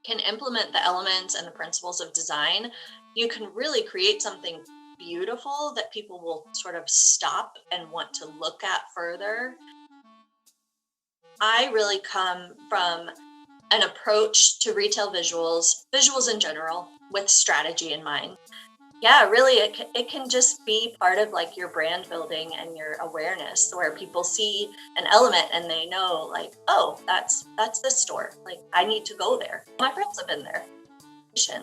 can implement the elements and the principles of design, you can really create something beautiful that people will sort of stop and want to look at further. I really come from an approach to retail visuals in general, with strategy in mind. Yeah, really, it can just be part of like your brand building and your awareness, where people see an element and they know, like, oh, that's this store. Like, I need to go there. My friends have been there.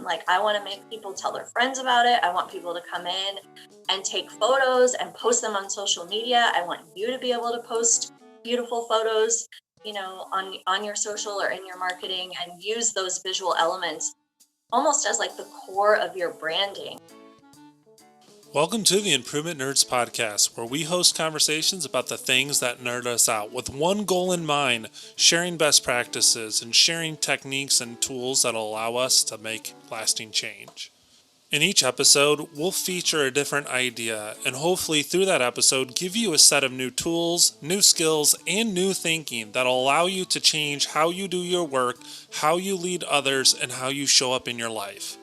Like, I want to make people tell their friends about it. I want people to come in and take photos and post them on social media. I want you to be able to post beautiful photos, on your social or in your marketing, and use those visual elements almost as like the core of your branding. Welcome to the Improvement Nerds podcast, where we host conversations about the things that nerd us out with one goal in mind: sharing best practices and sharing techniques and tools that allow us to make lasting change. In each episode, we'll feature a different idea and hopefully through that episode give you a set of new tools, new skills, and new thinking that'll allow you to change how you do your work, how you lead others, and how you show up in your life.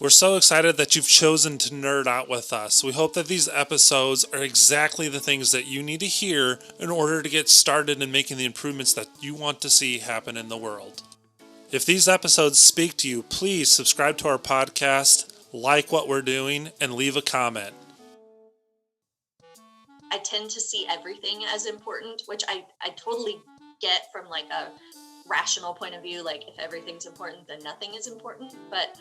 We're so excited that you've chosen to nerd out with us. We hope that these episodes are exactly the things that you need to hear in order to get started in making the improvements that you want to see happen in the world. If these episodes speak to you, please subscribe to our podcast, like what we're doing, and leave a comment. I tend to see everything as important, which I totally get from like a rational point of view. Like, if everything's important, then nothing is important. But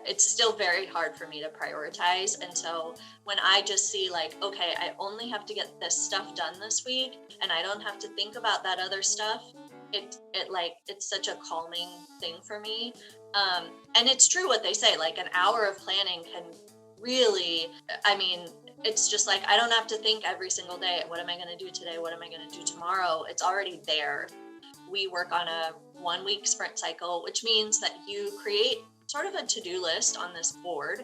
it's still very hard for me to prioritize. And so when I just see like, okay, I only have to get this stuff done this week and I don't have to think about that other stuff, it's such a calming thing for me. And it's true what they say, like an hour of planning can really, it's just like, I don't have to think every single day, what am I going to do today? What am I going to do tomorrow? It's already there. We work on a 1 week sprint cycle, which means that you create sort of a to-do list on this board.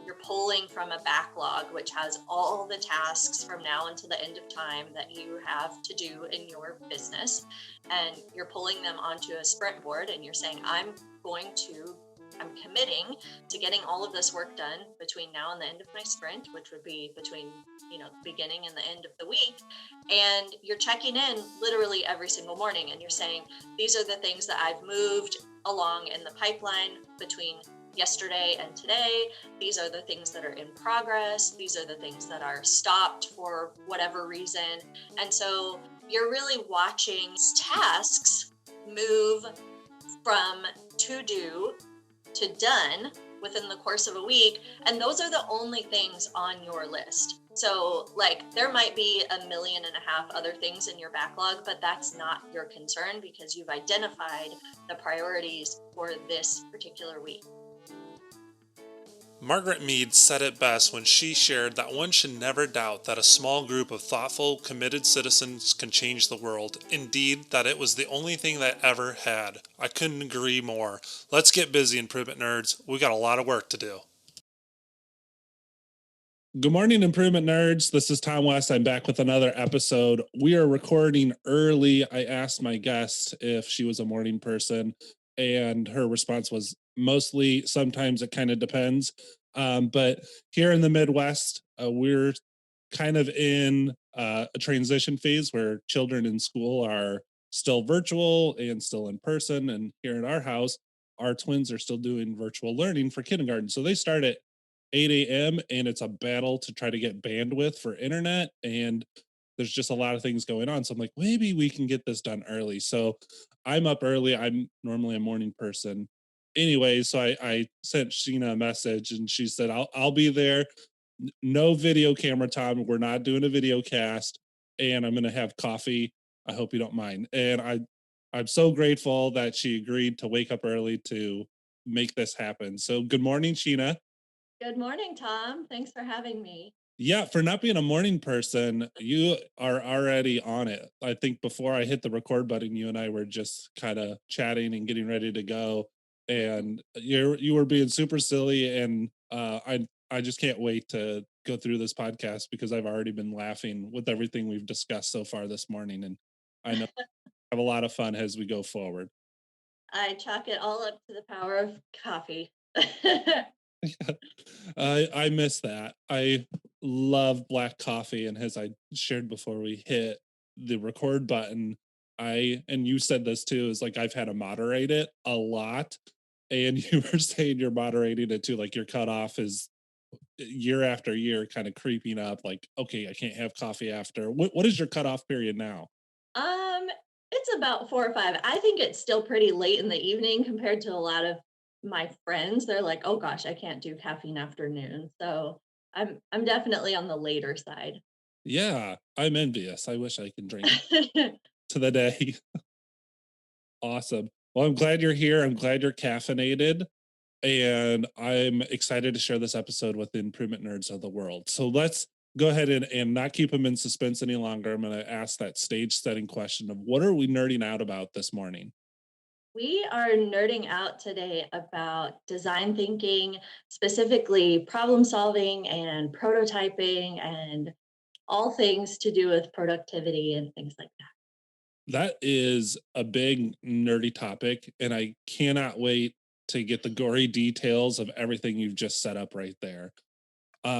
You're pulling from a backlog, which has all the tasks from now until the end of time that you have to do in your business. And you're pulling them onto a sprint board and you're saying, I'm committing to getting all of this work done between now and the end of my sprint, which would be between, the beginning and the end of the week. And you're checking in literally every single morning and you're saying, these are the things that I've moved along in the pipeline between yesterday and today. These are the things that are in progress. These are the things that are stopped for whatever reason. And so you're really watching tasks move from to do to done within the course of a week. And those are the only things on your list. So like, there might be 1.5 million other things in your backlog, but that's not your concern because you've identified the priorities for this particular week. Margaret Mead said it best when she shared that one should never doubt that a small group of thoughtful, committed citizens can change the world. Indeed, that it was the only thing that ever had. I couldn't agree more. Let's get busy, Improvement Nerds. We got a lot of work to do. Good morning, Improvement Nerds. This is Tom West. I'm back with another episode. We are recording early. I asked my guest if she was a morning person, and her response was mostly. Sometimes it kind of depends. But here in the Midwest, we're kind of in a transition phase where children in school are still virtual and still in person. And here in our house, our twins are still doing virtual learning for kindergarten. So they start at 8 a.m. and it's a battle to try to get bandwidth for internet. And there's just a lot of things going on. So I'm like, maybe we can get this done early. So I'm up early. I'm normally a morning person. Anyway, so I sent Sheena a message and she said, I'll be there. No video camera time. We're not doing a video cast. And I'm gonna have coffee. I hope you don't mind. And I'm so grateful that she agreed to wake up early to make this happen. So good morning, Sheena. Good morning, Tom. Thanks for having me. Yeah, for not being a morning person, you are already on it. I think before I hit the record button, you and I were just kind of chatting and getting ready to go, and you were being super silly, and I just can't wait to go through this podcast because I've already been laughing with everything we've discussed so far this morning, and I know we have a lot of fun as we go forward. I chalk it all up to the power of coffee. I miss that. I love black coffee, and as I shared before we hit the record button, I and you said this too, is like I've had to moderate it a lot. And you were saying you're moderating it too, like your cutoff is year after year kind of creeping up, like, okay, I can't have coffee after. What is your cutoff period now? Um, it's about 4 or 5. I think it's still pretty late in the evening compared to a lot of my friends. They're like, "Oh gosh, I can't do caffeine after noon." So, I'm definitely on the later side. Yeah, I'm envious. I wish I can drink to the day. Awesome. Well, I'm glad you're here. I'm glad you're caffeinated. And I'm excited to share this episode with the improvement nerds of the world. So let's go ahead and not keep them in suspense any longer. I'm going to ask that stage setting question of what are we nerding out about this morning? We are nerding out today about design thinking, specifically problem solving and prototyping and all things to do with productivity and things like that. That is a big nerdy topic, and I cannot wait to get the gory details of everything you've just set up right there.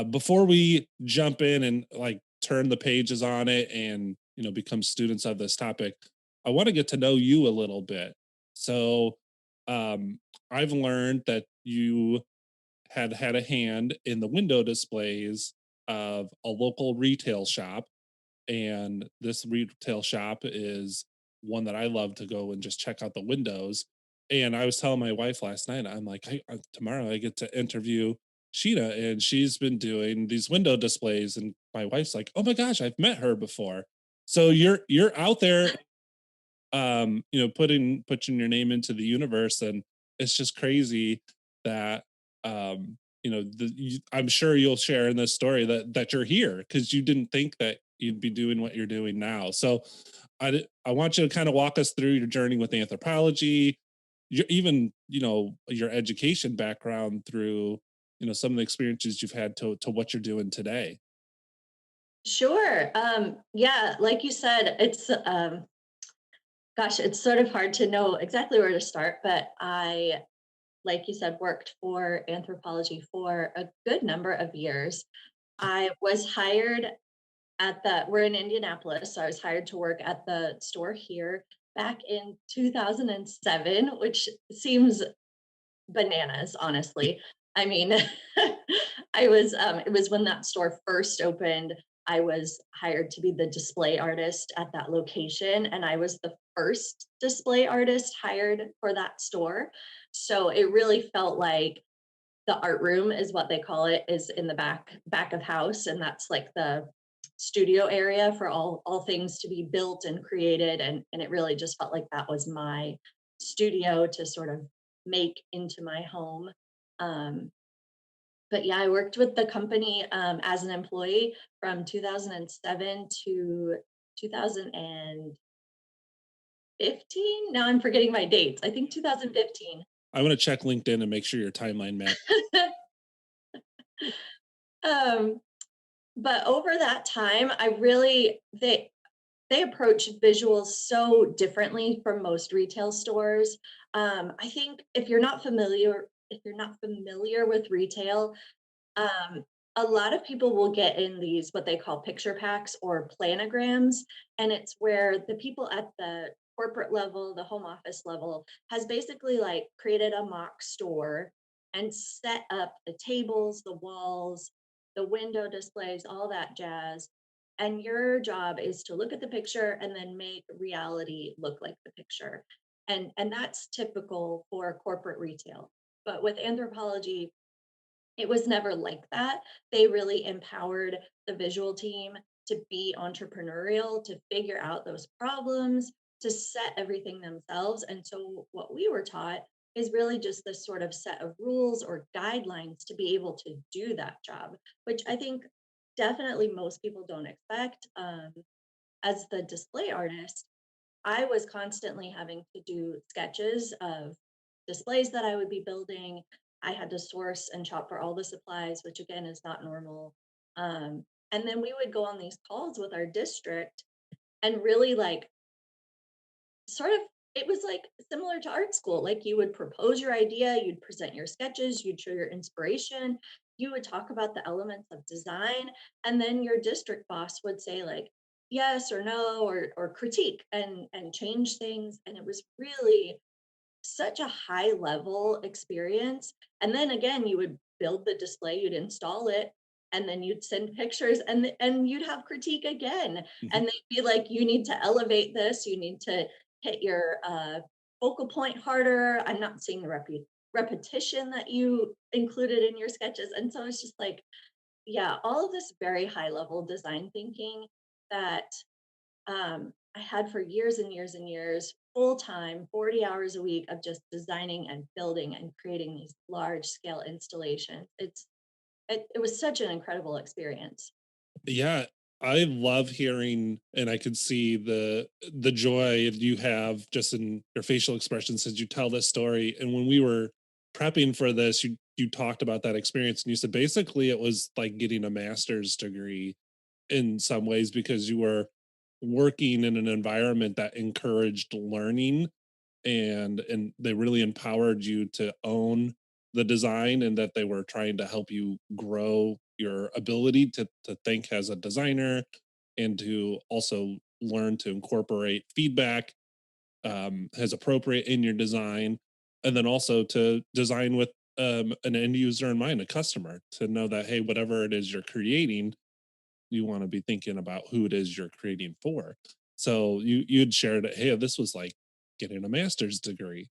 Before we jump in and like turn the pages on it and become students of this topic, I want to get to know you a little bit. So um, I've learned that you had a hand in the window displays of a local retail shop, and this retail shop is one that I love to go and just check out the windows. And I was telling my wife last night, I'm like, tomorrow I get to interview Sheena, and she's been doing these window displays. And my wife's like, oh my gosh, I've met her before. So you're out there, putting your name into the universe, and it's just crazy that I'm sure you'll share in this story that you're here because you didn't think that you'd be doing what you're doing now. So I want you to kind of walk us through your journey with anthropology, even your education background through some of the experiences you've had to what you're doing today. Sure. Yeah, like you said, it's gosh, it's sort of hard to know exactly where to start, but I, like you said, worked for anthropology for a good number of years. I was hired we're in Indianapolis, so I was hired to work at the store here back in 2007, which seems bananas, honestly. I mean, it was when that store first opened. I was hired to be the display artist at that location, and I was the first display artist hired for that store. So it really felt like the art room is what they call it, is in the back of house, and that's like the studio area for all things to be built and created, and it really just felt like that was my studio to sort of make into my home. um, but yeah, I worked with the company as an employee from 2007 to 2015. Now I'm forgetting my dates. I think 2015. I want to check LinkedIn and make sure your timeline matches. um, but over that time, I really they approach visuals so differently from most retail stores. I think if you're not familiar with retail, um, a lot of people will get in these what they call picture packs or planograms, and it's where the people at the corporate level, the home office level, has basically like created a mock store and set up the tables, the walls, the window displays, all that jazz. And your job is to look at the picture and then make reality look like the picture. And that's typical for corporate retail. But with anthropology, it was never like that. They really empowered the visual team to be entrepreneurial, to figure out those problems, to set everything themselves. And so, what we were taught is really just this sort of set of rules or guidelines to be able to do that job, which I think definitely most people don't expect. As the display artist, I was constantly having to do sketches of displays that I would be building. I had to source and shop for all the supplies, which again is not normal. And then we would go on these calls with our district and really like sort of it was like similar to art school. Like you would propose your idea, you'd present your sketches, you'd show your inspiration, you would talk about the elements of design, and then your district boss would say like yes or no or critique and change things. And it was really such a high level experience. And then again, you would build the display, you'd install it, and then you'd send pictures and you'd have critique again. Mhm. And they'd be like, you need to elevate this, you need to hit your focal point harder. I'm not seeing the repetition that you included in your sketches. And so it's just like, yeah, all of this very high level design thinking that I had for years and years and years, full time, 40 hours a week of just designing and building and creating these large scale installations. It was such an incredible experience. Yeah, I love hearing, and I could see the joy you have just in your facial expressions as you tell this story. And when we were prepping for this, you talked about that experience, and you said basically it was like getting a master's degree in some ways because you were working in an environment that encouraged learning, and they really empowered you to own the design, and that they were trying to help you grow your ability to think as a designer, and to also learn to incorporate feedback as appropriate in your design, and then also to design with an end user in mind, a customer, to know that hey, whatever it is you're creating, you want to be thinking about who it is you're creating for. So you'd shared, hey, this was like getting a master's degree.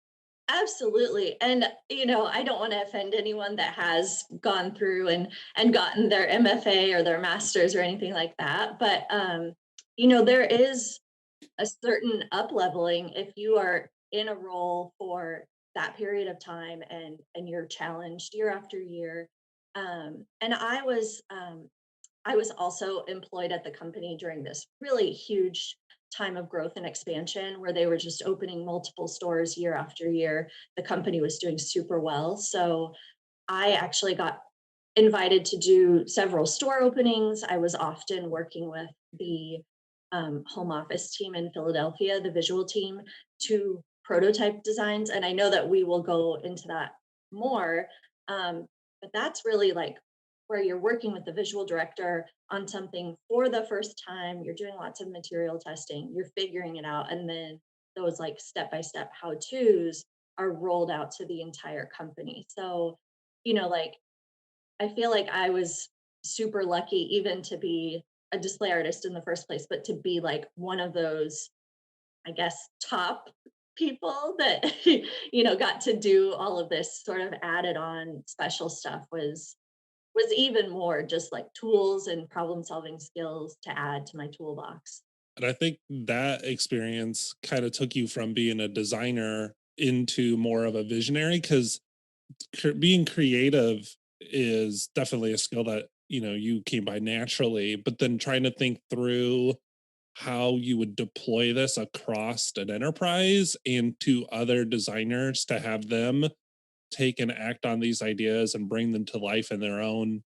Absolutely. And I don't want to offend anyone that has gone through and gotten their MFA or their masters or anything like that, but there is a certain up leveling if you are in a role for that period of time and you're challenged year after year. And I was also employed at the company during this really huge time of growth and expansion where they were just opening multiple stores year after year. The company was doing super well. So I actually got invited to do several store openings. I was often working with the home office team in Philadelphia, the visual team, to prototype designs. And I know that we will go into that more. But that's really like where you're working with the visual director on something for the first time. You're doing lots of material testing, you're figuring it out. And then those like step by step how to's are rolled out to the entire company. So, like I feel like I was super lucky even to be a display artist in the first place, but to be like one of those, I guess, top people that, got to do all of this sort of added on special stuff was even more just like tools and problem solving skills to add to my toolbox. And I think that experience kind of took you from being a designer into more of a visionary, because being creative is definitely a skill that you came by naturally, but then trying to think through how you would deploy this across an enterprise and to other designers to have them take and act on these ideas and bring them to life in their own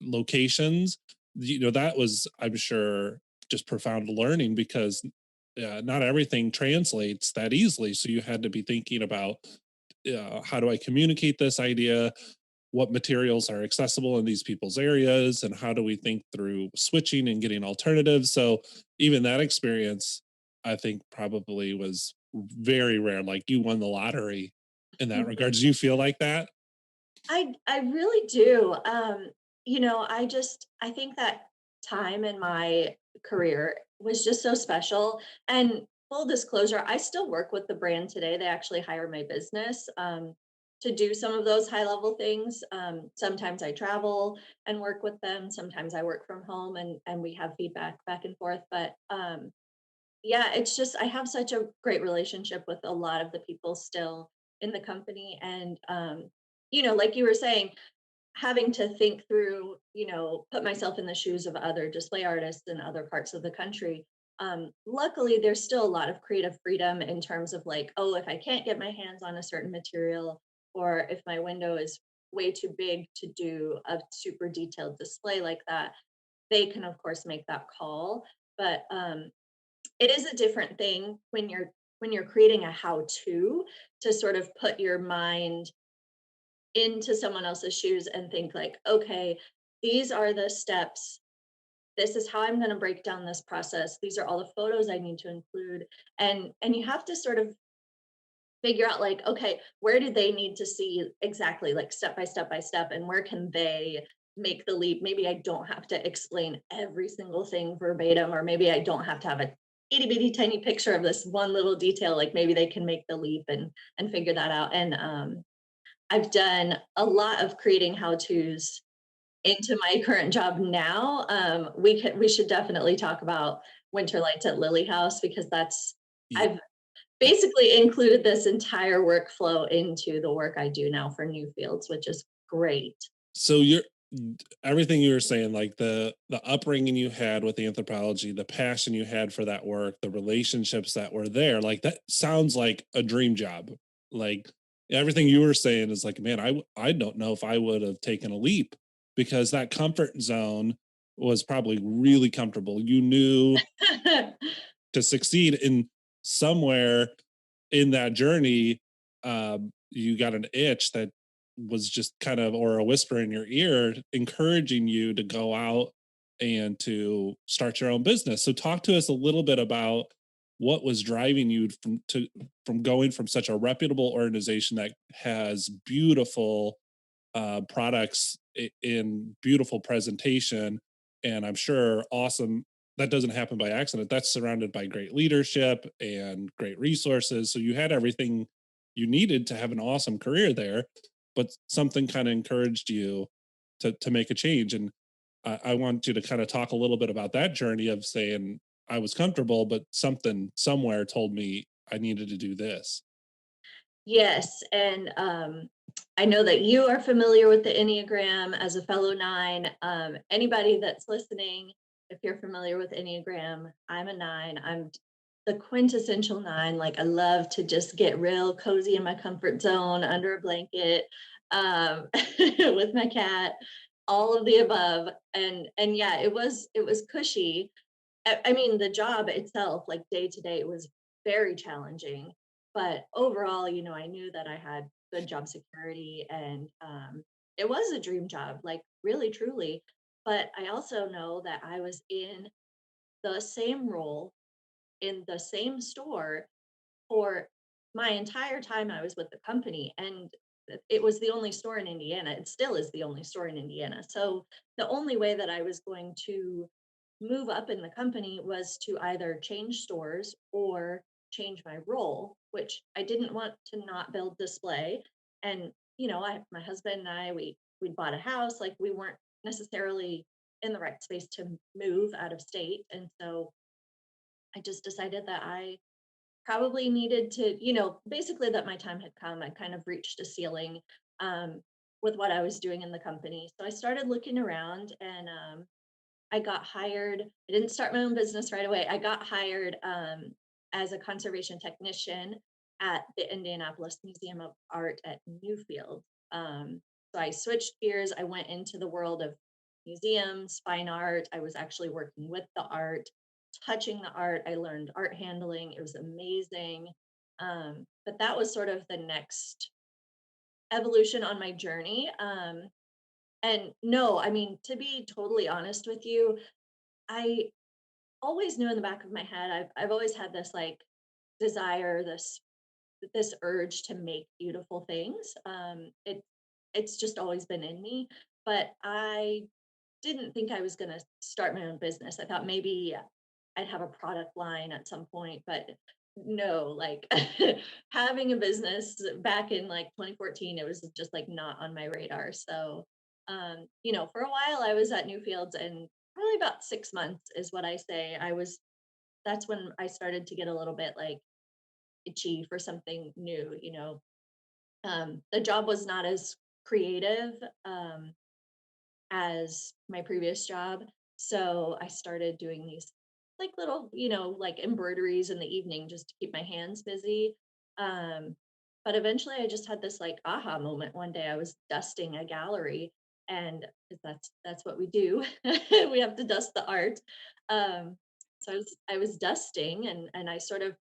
locations. That was, I'm sure, just profound learning, because not everything translates that easily. So you had to be thinking about how do I communicate this idea, what materials are accessible in these people's areas, and how do we think through switching and getting alternatives. So even that experience, I think, probably was very rare. Like you won the lottery in that regard. Do you feel like that? I really do. I think that time in my career was just so special. And full disclosure, I still work with the brand today. They actually hire my business to do some of those high level things. Sometimes I travel and work with them. Sometimes I work from home and we have feedback back and forth. But yeah, it's just I have such a great relationship with a lot of the people still in the company. And like you were saying, having to think through, put myself in the shoes of other display artists in other parts of the country. Luckily, there's still a lot of creative freedom in terms of like, oh, if I can't get my hands on a certain material, or if my window is way too big to do a super detailed display like that, they can, of course, make that call. But it is a different thing when you're when you're creating a how-to to sort of put your mind into someone else's shoes and think like, okay, these are the steps. This is how I'm going to break down this process. These are all the photos I need to include. And you have to sort of figure out like, okay, where do they need to see exactly like step by step by step, and where can they make the leap? Maybe I don't have to explain every single thing verbatim, or maybe I don't have to have a itty bitty tiny picture of this one little detail. Like maybe they can make the leap and figure that out. And I've done a lot of creating how to's into my current job now. We should definitely talk about winter lights at Lily House, because that's Yeah. I've basically included this entire workflow into the work I do now for new fields, which is great. So you're everything you were saying, like the upbringing you had with anthropology, the passion you had for that work, the relationships that were there, like that sounds like a dream job. Like everything you were saying is like, man, I don't know if I would have taken a leap, because that comfort zone was probably really comfortable. You knew to succeed in somewhere in that journey, you got an itch that was just kind of, or a whisper in your ear encouraging you to go out and to start your own business. So talk to us a little bit about what was driving you from going from such a reputable organization that has beautiful products in beautiful presentation, and I'm sure awesome. That doesn't happen by accident. That's surrounded by great leadership and great resources. So you had everything you needed to have an awesome career there, but something kind of encouraged you to make a change. And I want you to kind of talk a little bit about that journey of saying, I was comfortable, but something somewhere told me I needed to do this. Yes, and I know that you are familiar with the Enneagram as a fellow nine. Anybody that's listening, if you're familiar with Enneagram, I'm a nine. I'm the quintessential nine. Like I love to just get real cozy in my comfort zone under a blanket, with my cat, all of the above. And yeah, it was cushy. I mean, the job itself, like day to day, was very challenging. But overall, I knew that I had good job security, and it was a dream job, like really, truly. But I also know that I was in the same role in the same store for my entire time I was with the company. And it was the only store in Indiana. It still is the only store in Indiana. So the only way that I was going to move up in the company was to either change stores or change my role, which I didn't want to not build display. And my husband and I, we bought a house. Like we weren't necessarily in the right space to move out of state, and so I just decided that I probably needed to, basically that my time had come. I kind of reached a ceiling um, with what I was doing in the company. So I started looking around, and I got hired. I didn't start my own business right away. I got hired as a conservation technician at the Indianapolis Museum of Art at Newfield. So I switched gears. I went into the world of museums, fine art. I was actually working with the art, touching the art. I learned art handling. It was amazing. But that was sort of the next evolution on my journey. And no, I mean, to be totally honest with you, I always knew in the back of my head, I've always had this like desire, this urge to make beautiful things. It's just always been in me, but I didn't think I was going to start my own business. I thought maybe I'd have a product line at some point, but no, like having a business back in like 2014, it was just like not on my radar. So, for a while I was at Newfields, and probably about 6 months is what I say. That's when I started to get a little bit like itchy for something new. The job was not as creative. As my previous job. So I started doing these like little, like embroideries in the evening just to keep my hands busy. Um, but eventually I just had this like aha moment one day. I was dusting a gallery, and 'cause that's what we do. We have to dust the art. So I was dusting, and I sort of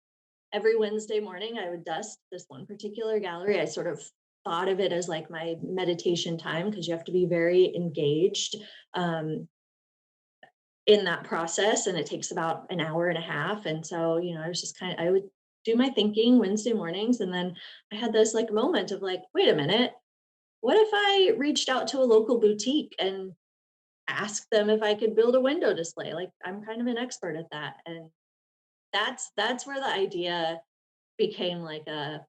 every Wednesday morning I would dust this one particular gallery. I sort of thought of it as like my meditation time because you have to be very engaged um, in that process, and it takes about an hour and a half. And so, I was just I would do my thinking Wednesday mornings, and then I had this like moment of like, wait a minute, what if I reached out to a local boutique and asked them if I could build a window display? Like I'm kind of an expert at that. And that's where the idea became like a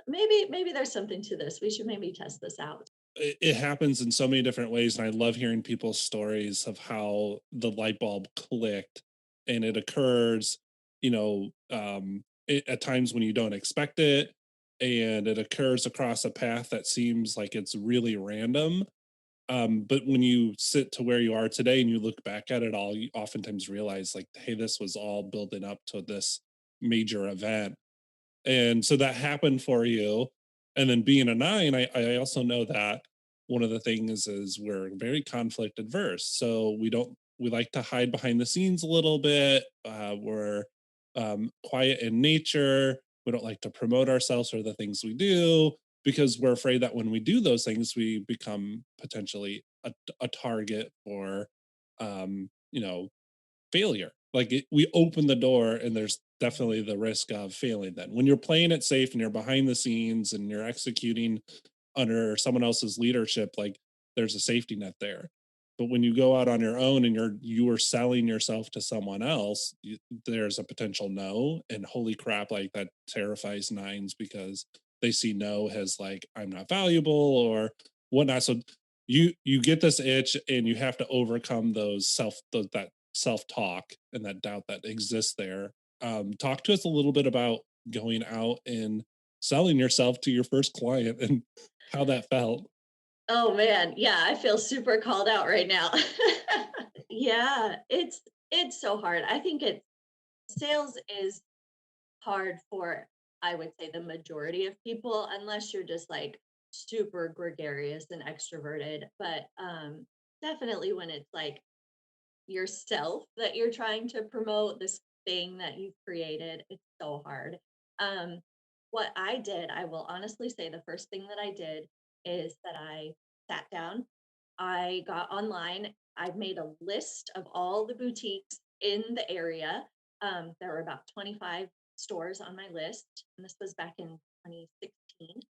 maybe there's something to this. We should maybe test this out. It happens in so many different ways, and I love hearing people's stories of how the light bulb clicked, and it occurs, at times when you don't expect it, and it occurs across a path that seems like it's really random. But when you sit to where you are today and you look back at it all, you oftentimes realize like, hey, this was all building up to this major event. And so that happened for you. And then being a nine, I also know that one of the things is we're very conflict adverse. So we like to hide behind the scenes a little bit. We're quiet in nature. We don't like to promote ourselves or the things we do because we're afraid that when we do those things, we become potentially a target for, failure. Like we open the door and there's definitely the risk of failing then. When you're playing it safe and you're behind the scenes and you're executing under someone else's leadership, like there's a safety net there. But when you go out on your own and you are selling yourself to someone else, there's a potential no. And holy crap, like that terrifies nines because they see no as like I'm not valuable or whatnot. So you get this itch and you have to overcome that self talk and that doubt that exists there. Talk to us a little bit about going out and selling yourself to your first client and how that felt. Oh man, yeah, I feel super called out right now. Yeah, it's so hard. I think it sales is hard for, I would say, the majority of people unless you're just like super gregarious and extroverted. But definitely when it's like yourself that you're trying to promote, this thing that you've created, it's so hard. um what I did, I will honestly say, the first thing that I did is that I sat down, I got online, I made a list of all the boutiques in the area. There were about 25 stores on my list, and this was back in 2016.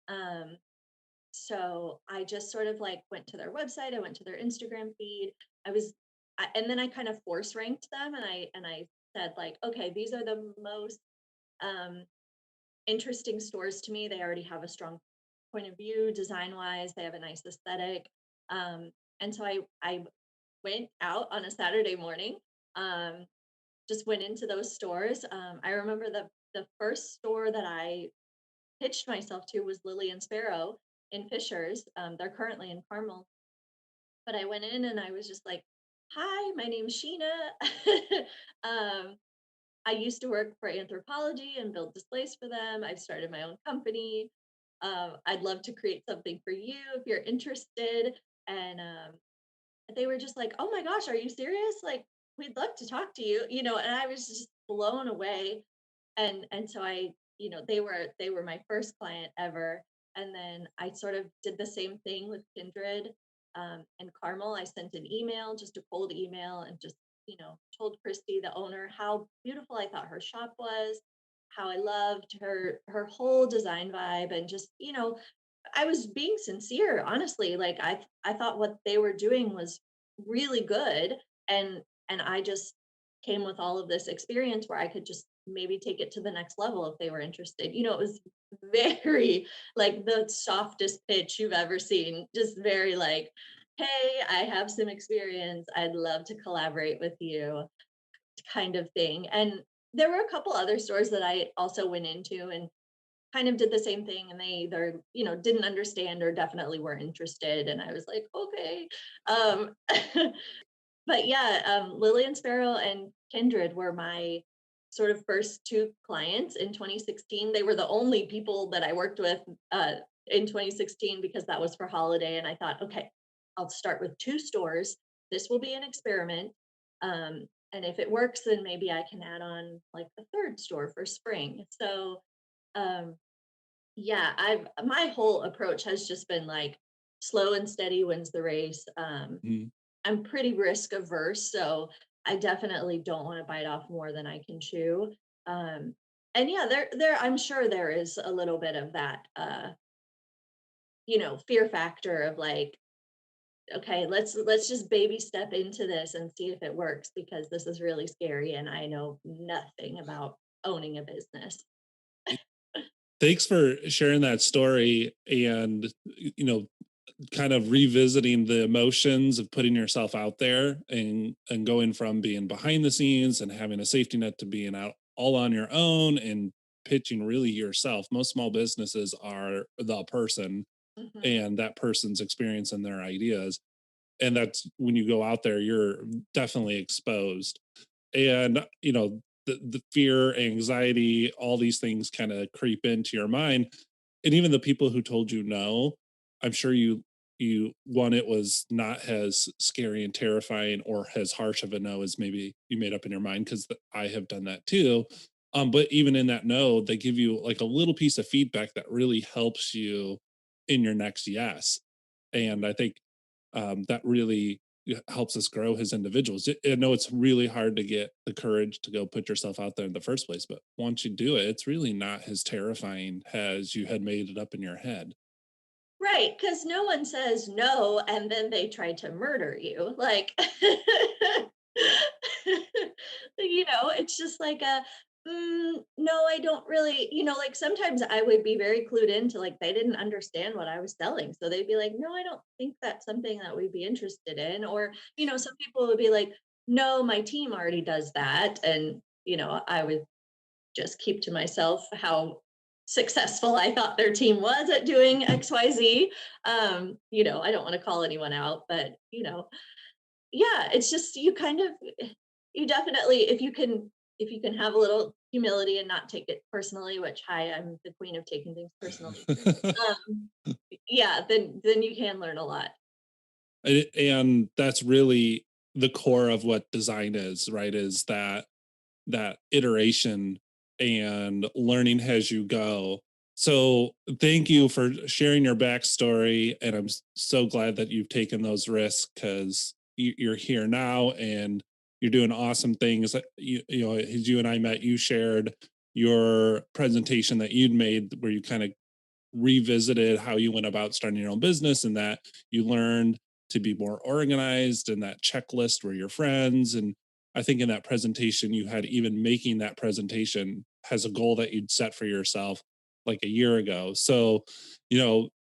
um so I just sort of like went to their website, I went to their Instagram feed. And then I kind of force ranked them, and I said like, okay, these are the most um, interesting stores to me. They already have a strong point of view, design wise. They have a nice aesthetic. Um, and so I went out on a Saturday morning, um, just went into those stores. I remember the first store that I pitched myself to was Lily and Sparrow in Fishers. They're currently in Carmel, but I went in and I was just like, "Hi, my name's Sheena. um, I used to work for Anthropology and build displays for them. I've started my own company. I'd love to create something for you if you're interested." And they were just like, "Oh my gosh, are you serious? Like, we'd love to talk to you." And I was just blown away. And so they were my first client ever. And then I sort of did the same thing with Kindred and Carmel. I sent an email, just a cold email, and just told Christy, the owner, how beautiful I thought her shop was, how I loved her whole design vibe, and just I was being sincere, honestly. Like I thought what they were doing was really good, and I just came with all of this experience where I could just maybe take it to the next level if they were interested. It was very like the softest pitch you've ever seen, just very like, "Hey, I have some experience. I'd love to collaborate with you," kind of thing. And there were a couple other stores that I also went into and kind of did the same thing, and they either didn't understand or definitely weren't interested, and I was like, okay. um but yeah, Lily and Sparrow and Kindred were my sort of first two clients in 2016. They were the only people that I worked with in 2016 because that was for holiday, and I thought, okay, I'll start with two stores. This will be an experiment. And if it works, then maybe I can add on like a third store for spring. So um, yeah, I've my whole approach has just been like slow and steady wins the race. Mhm. I'm pretty risk averse, so I definitely don't want to bite off more than I can chew. Um, and yeah, there I'm sure there is a little bit of that fear factor of like, okay, let's just baby step into this and see if it works because this is really scary and I know nothing about owning a business. Thanks for sharing that story and, kind of revisiting the emotions of putting yourself out there and going from being behind the scenes and having a safety net to being out all on your own and pitching really yourself. Most small businesses are the person Hmm. and that person's experience and their ideas. And that's when you go out there, you're definitely exposed. And, the fear, anxiety, all these things kind of creep into your mind. And even the people who told you no, I'm sure one, it was not as scary and terrifying or as harsh of a no as maybe you made up in your mind, because I have done that too. But even in that no, they give you like a little piece of feedback that really helps you in your next yes. And I think that really helps us grow as individuals. I know it's really hard to get the courage to go put yourself out there in the first place, but once you do it, it's really not as terrifying as you had made it up in your head. Right, because no one says no and then they try to murder you. Like, it's just like no, I don't really, like sometimes I would be very clued into like they didn't understand what I was selling. So they'd be like, no, I don't think that's something that we'd be interested in. Or, some people would be like, no, my team already does that. And, I would just keep to myself how successful I thought their team was at doing XYZ. I don't want to call anyone out, but yeah, it's just you definitely if you can have a little humility and not take it personally, which hi, I'm the queen of taking things personally. Um, yeah, then you can learn a lot. And that's really the core of what design is, right? Is that iteration and learning as you go. So thank you for sharing your backstory, and I'm so glad that you've taken those risks because you're here now and you're doing awesome things. As you and I met, you shared your presentation that you'd made where you kind of revisited how you went about starting your own business and that you learned to be more organized and that checklist were your friends. And I think in that presentation, you had even making that presentation has a goal that you'd set for yourself like a year ago. So,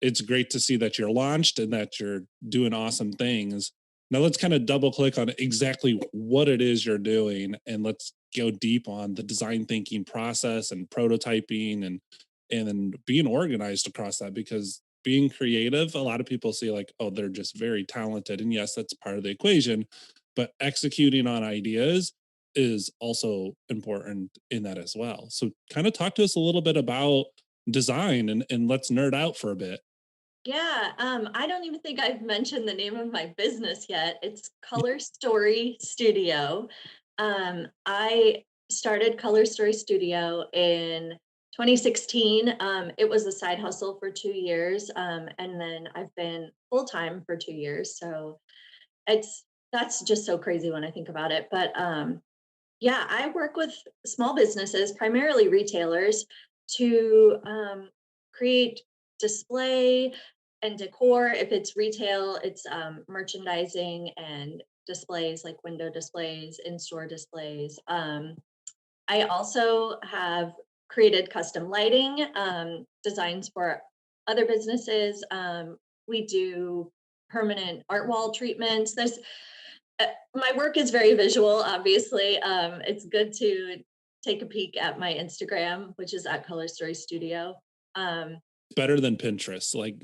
it's great to see that you're launched and that you're doing awesome things. Now let's kind of double click on exactly what it is you're doing and let's go deep on the design thinking process and prototyping and then being organized across that, because being creative, a lot of people see like, oh, they're just very talented, and yes, that's part of the equation, but executing on ideas is also important in that as well. So kind of talk to us a little bit about design and let's nerd out for a bit. Yeah, I don't even think I've mentioned the name of my business yet. It's Color Story Studio. I started Color Story Studio in 2016. It was a side hustle for 2 years, and then I've been full time for 2 years. So that's just so crazy when I think about it. But yeah, I work with small businesses, primarily retailers, to create display and decor. If it's retail, it's merchandising and displays like window displays, in store displays. I also have created custom lighting designs for other businesses. We do permanent art wall treatments. My work is very visual, obviously. It's good to take a peek at my Instagram, which is at Color Story Studio. Um, Better than Pinterest. Like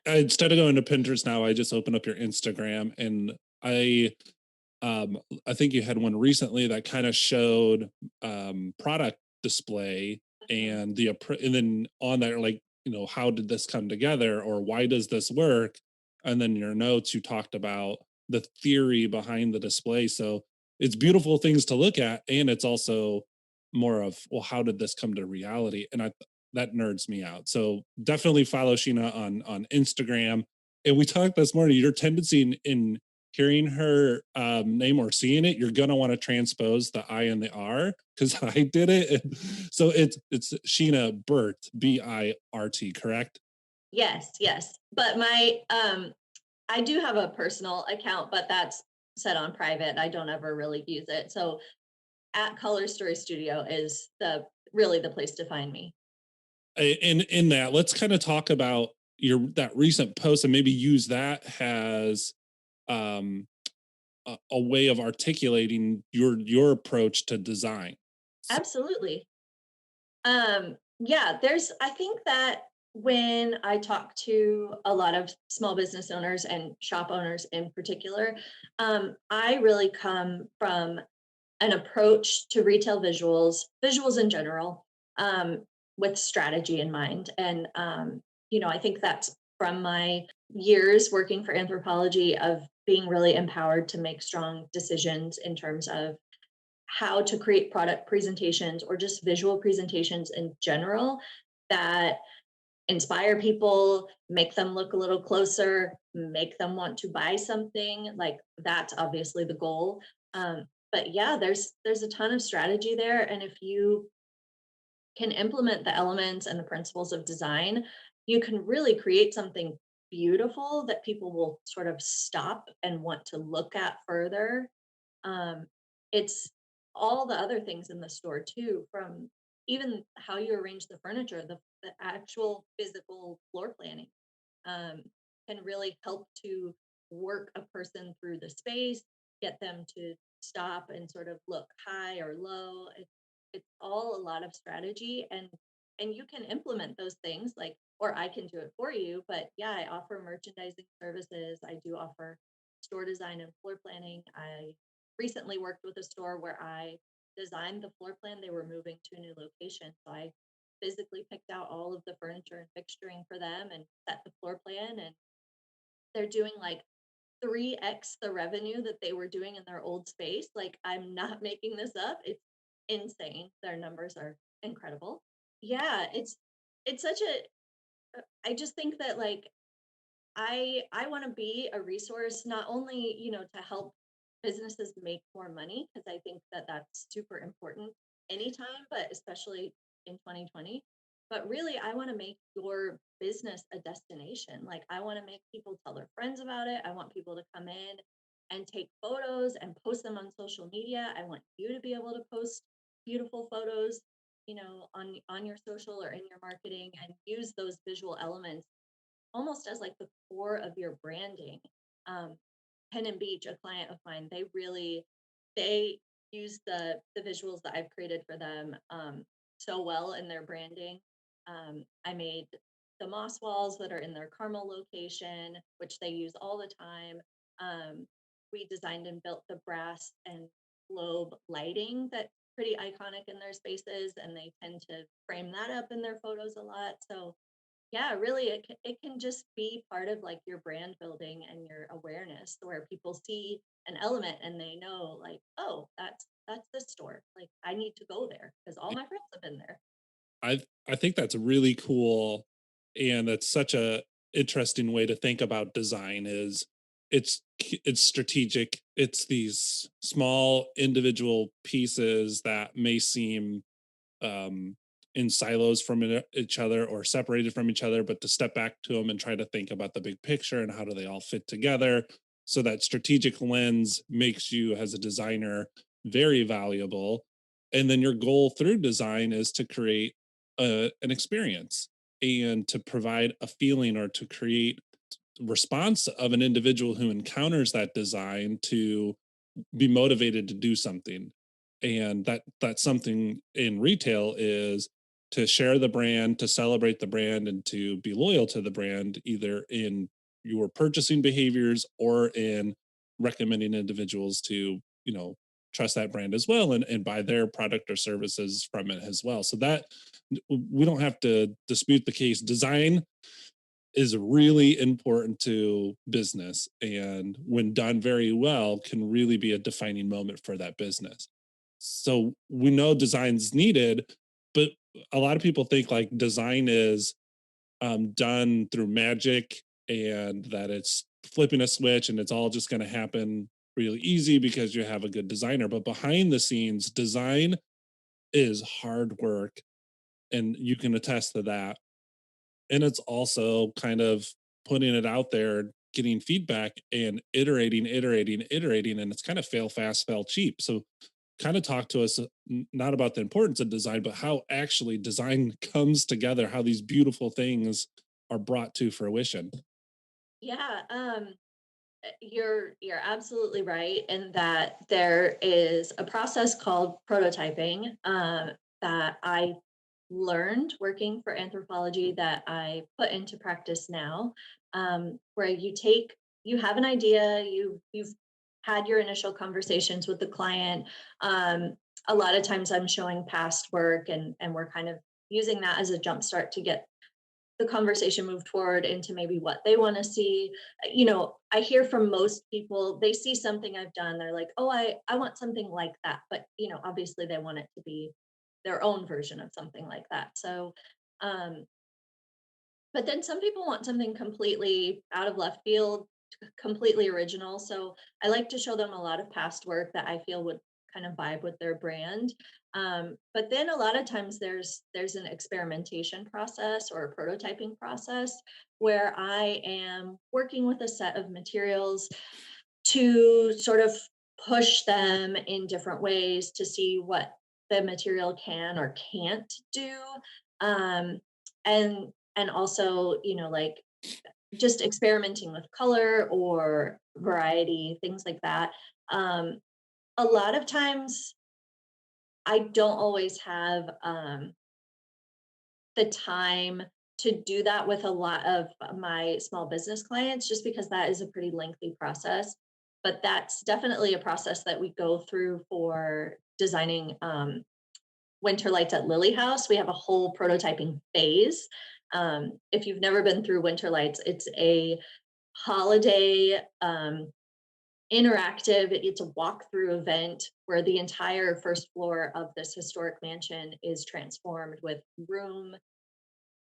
instead of going to Pinterest now, I just open up your Instagram and I think you had one recently that kind of showed product display mhm. and and then on there like, how did this come together or why does this work? And then your notes you talked about the theory behind the display. So it's beautiful things to look at, and it's also more of, well, how did this come to reality? And that nerds me out. So definitely follow Sheena on Instagram. And we talked this morning, your tendency in hearing her name or seeing it, you're gonna want to transpose the I and the R, because I did it. And so it's Sheena Birt, Birt, correct? Yes, yes. But I do have a personal account, but that's set on private. I don't ever really use it. So at Color Story Studio is the really the place to find me. In that, let's kind of talk about your that recent post and maybe use that as um a way of articulating your approach to design. So, Absolutely. Yeah, there's I think that when I talk to a lot of small business owners and shop owners in particular, I really come from an approach to retail visuals in general, with strategy in mind. And I think that's from my years working for anthropology of being really empowered to make strong decisions in terms of how to create product presentations or just visual presentations in general that inspire people, make them look a little closer, make them want to buy something. Like that's obviously the goal. But yeah, there's a ton of strategy there, and if you can implement the elements and the principles of design, you can really create something beautiful that people will sort of stop and want to look at further. It's all the other things in the store too, from even how you arrange the furniture, the actual physical floor planning um, can really help to work a person through the space, get them to stop and sort of look high or low. It's all a lot of strategy, and you can implement those things like, or I can do it for you. But yeah, I offer merchandising services. I do offer store design and floor planning. I recently worked with a store where I designed the floor plan. They were moving to a new location, so I physically picked out all of the furniture and fixturing for them and set the floor plan. And they're doing like 3x the revenue that they were doing in their old space. Like, I'm not making this up. It's insane. Their numbers are incredible. Yeah, it's such a I just think that like I want to be a resource not only, to help businesses make more money because I think that that's super important anytime, but especially in 2020. But really, I want to make your business a destination. Like I want to make people tell their friends about it. I want people to come in and take photos and post them on social media. I want you to be able to post beautiful photos, on your social or in your marketing and use those visual elements almost as like the core of your branding. Um, Pen and Beach, a client of mine, they use the visuals that I've created for them so well in their branding. I made the moss walls that are in their Carmel location, which they use all the time. We designed and built the brass and globe lighting that pretty iconic in their spaces, and they tend to frame that up in their photos a lot. So yeah, really, it can just be part of like your brand building and your awareness where people see an element and they know like, oh, that's this store. Like I need to go there because all my friends have been there. I think that's really cool, and that's such a interesting way to think about design. Is it's strategic. It's these small individual pieces that may seem um, in silos from each other or separated from each other, but to step back to them and try to think about the big picture and how do they all fit together. So that strategic lens makes you as a designer very valuable. And then your goal through design is to create an experience and to provide a feeling or to create response of an individual who encounters that design to be motivated to do something. And that's something in retail is to share the brand, to celebrate the brand, and to be loyal to the brand, either in your purchasing behaviors or in recommending individuals to, trust that brand as well, and buy their product or services from it as well. So that we don't have to dispute the case. Design is really important to business, and when done very well can really be a defining moment for that business. So we know design's needed, but a lot of people think like design is done through magic, and that it's flipping a switch and it's all just going to happen really easy because you have a good designer. But behind the scenes, design is hard work, and you can attest to that. And it's also kind of putting it out there, getting feedback and iterating, and it's kind of fail fast, fail cheap. So kind of talk to us not about the importance of design, but how actually design comes together, how these beautiful things are brought to fruition. Yeah, you're absolutely right in that there is a process called prototyping that I learned working for anthropology that I put into practice now, where you have an idea, you've had your initial conversations with the client. A lot of times I'm showing past work, and we're kind of using that as a jump start to get the conversation moved forward into maybe what they want to see. I hear from most people, they see something I've done, they're like, oh, I want something like that. But obviously they want it to be their own version of something like that. So um but then some people want something completely out of left field, completely original. So I like to show them a lot of past work that I feel would kind of vibe with their brand. But then a lot of times there's an experimentation process or a prototyping process where I am working with a set of materials to sort of push them in different ways to see what the material can or can't do. Um, and also, like just experimenting with color or variety, things like that. Um, a lot of times I don't always have the time to do that with a lot of my small business clients, just because that is a pretty lengthy process. But that's definitely a process that we go through for designing winter lights at Lily House. We have a whole prototyping phase. If you've never been through winter lights, it's a holiday interactive, it's a walkthrough event where the entire first floor of this historic mansion is transformed with room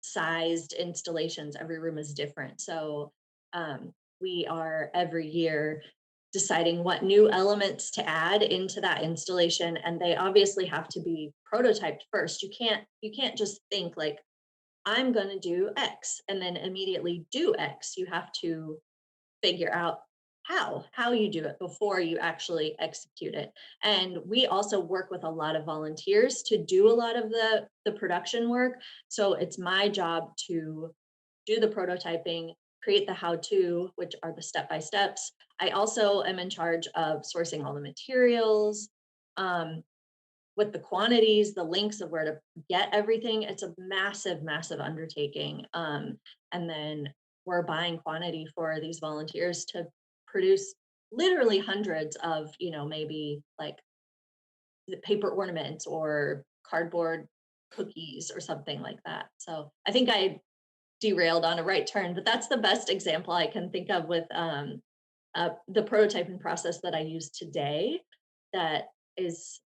sized installations. Every room is different. So we are every year deciding what new elements to add into that installation, and they obviously have to be prototyped first. You can't just think like, I'm going to do X and then immediately do X. You have to figure out how you do it before you actually execute it. And we also work with a lot of volunteers to do a lot of the production work. So it's my job to do the prototyping, create the how to, which are the step by steps. I also am in charge of sourcing all the materials, um, with the quantities, the links of where to get everything. It's a massive, massive undertaking. And then we're buying quantity for these volunteers to produce literally hundreds of, maybe like the paper ornaments or cardboard cookies or something like that. So I think I derailed on a right turn, but that's the best example I can think of with the prototyping process that I use today. That is,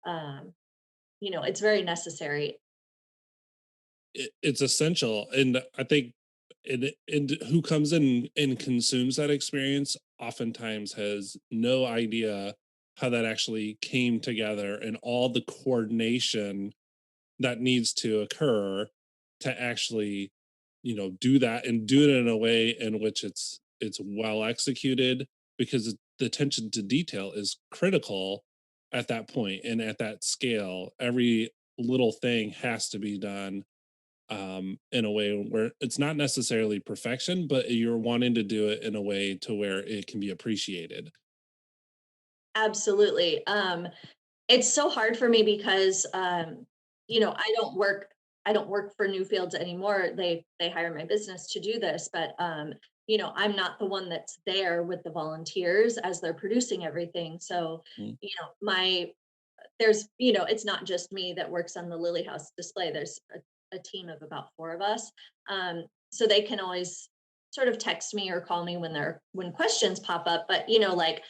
it's very necessary. It's essential, and I think and who comes in and consumes that experience oftentimes has no idea how that actually came together, and all the coordination that needs to occur to actually do that, and do it in a way in which it's well executed, because the attention to detail is critical at that point and at that scale. Every little thing has to be done in a way where it's not necessarily perfection, but you're wanting to do it in a way to where it can be appreciated. Absolutely. It's so hard for me because I don't work for Newfields anymore. They hire my business to do this, but I'm not the one that's there with the volunteers as they're producing everything. So, Mm. my it's not just me that works on the Lily House display. There's a team of about four of us. So they can always sort of text me or call me when questions pop up. But like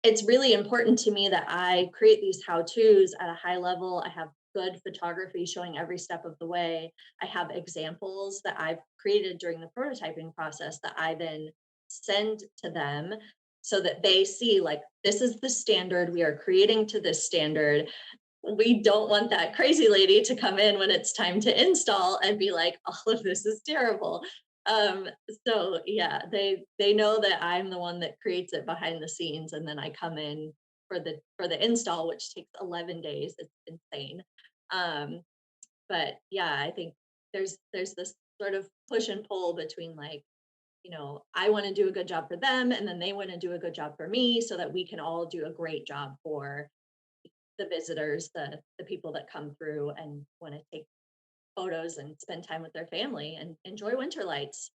it's really important to me that I create these how-tos at a high level. I have good photography showing every step of the way. I have examples that I've created during the prototyping process that I then send to them so that they see like this is the standard we are creating to this standard. We don't want that crazy lady to come in when it's time to install and be like, all of this is terrible. Um, so yeah, they know that I'm the one that creates it behind the scenes, and then I come in for the install, which takes 11 days. It's insane. Um, but yeah, I think there's this sort of push and pull between like, I want to do a good job for them, and then they want to do a good job for me, so that we can all do a great job for the visitors, the people that come through and want to take photos and spend time with their family and enjoy winter lights.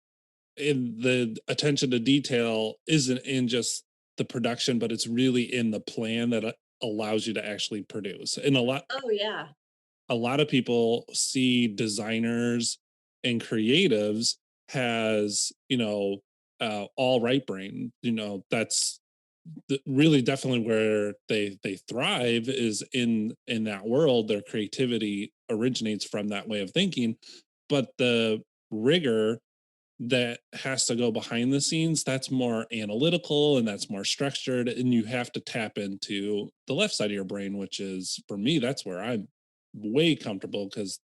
And the attention to detail isn't in just the production, but it's really in the plan that allows you to actually produce. And Oh yeah. a lot of people see designers and creatives has, all right brain. That's really definitely where they thrive, is in that world. Their creativity originates from that way of thinking, but the rigor that has to go behind the scenes, that's more analytical and that's more structured, and you have to tap into the left side of your brain, which is, for me, that's where I'm way comfortable, because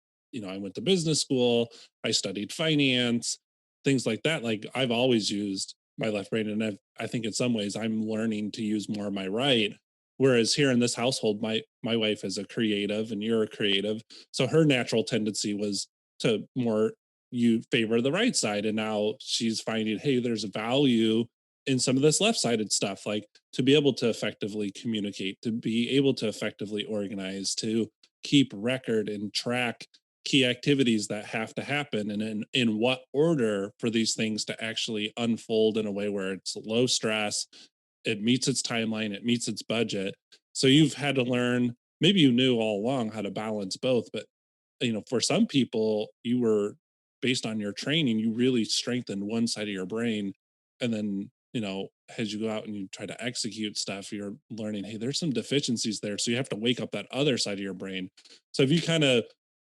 I went to business school, I studied finance, things like that. Like, I've always used my left brain, and I think in some ways I'm learning to use more of my right. Whereas here in this household, my wife is a creative and you're a creative, so her natural tendency was to more, you favor the right side, and now she's finding, hey, there's value in some of this left-sided stuff, like to be able to effectively communicate, to be able to effectively organize, to keep record and track key activities that have to happen, and in what order for these things to actually unfold in a way where it's low stress, it meets its timeline, it meets its budget. So you've had to learn, maybe you knew all along how to balance both, but for some people, you were, based on your training, you really strengthened one side of your brain. And then, as you go out and you try to execute stuff, you're learning, hey, there's some deficiencies there. So you have to wake up that other side of your brain. So have you kind of,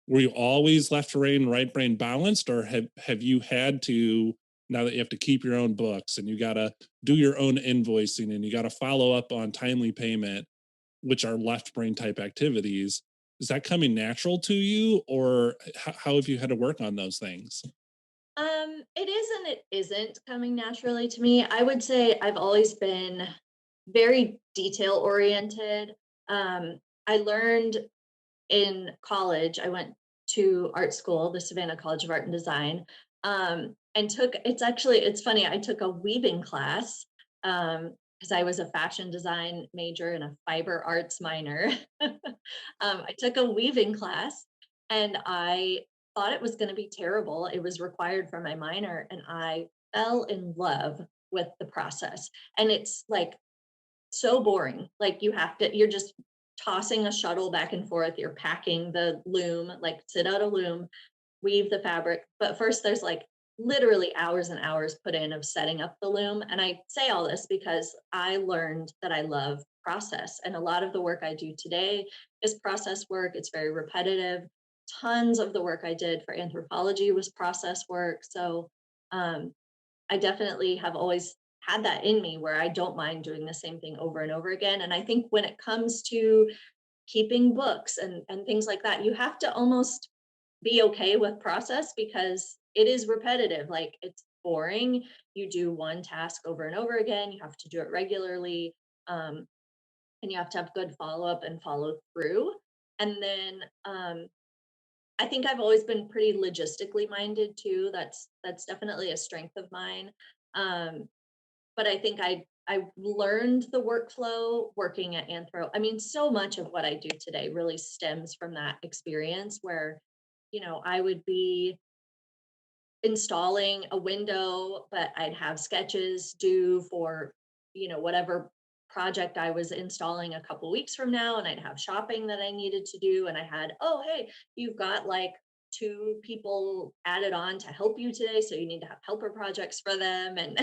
were you always left brain, right brain balanced, or have you had to, now that you have to keep your own books and you got to do your own invoicing and you got to follow up on timely payment, which are left brain type activities, is that coming natural to you, or how have you had to work on those things? It is and it isn't coming naturally to me. I would say I've always been very detail oriented. I learned in college, I went to art school, the Savannah College of Art and Design, and it's funny, I took a weaving class because I was a fashion design major and a fiber arts minor. I took a weaving class and I thought it was going to be terrible. It was required for my minor, and I fell in love with the process. And it's like so boring. Like you're just tossing a shuttle back and forth. You're packing the loom, like sit out a loom, weave the fabric. But first, there's like literally hours and hours put in of setting up the loom. And I say all this because I learned that I love process. And a lot of the work I do today is process work. It's very repetitive. Tons of the work I did for anthropology was process work. So um, I definitely have always had that in me where I don't mind doing the same thing over and over again. And I think when it comes to keeping books and things like that, you have to almost be okay with process because it is repetitive. Like it's boring. You do one task over and over again. You have to do it regularly. Um, and you have to have good follow up and follow through. And then I think I've always been pretty logistically minded too. That's definitely a strength of mine. Um, but I think I learned the workflow working at Anthro. I mean, so much of what I do today really stems from that experience where, I would be installing a window, but I'd have sketches due for, whatever project I was installing a couple weeks from now, and I'd have shopping that I needed to do. And I had, oh, hey, you've got like two people added on to help you today, so you need to have helper projects for them. And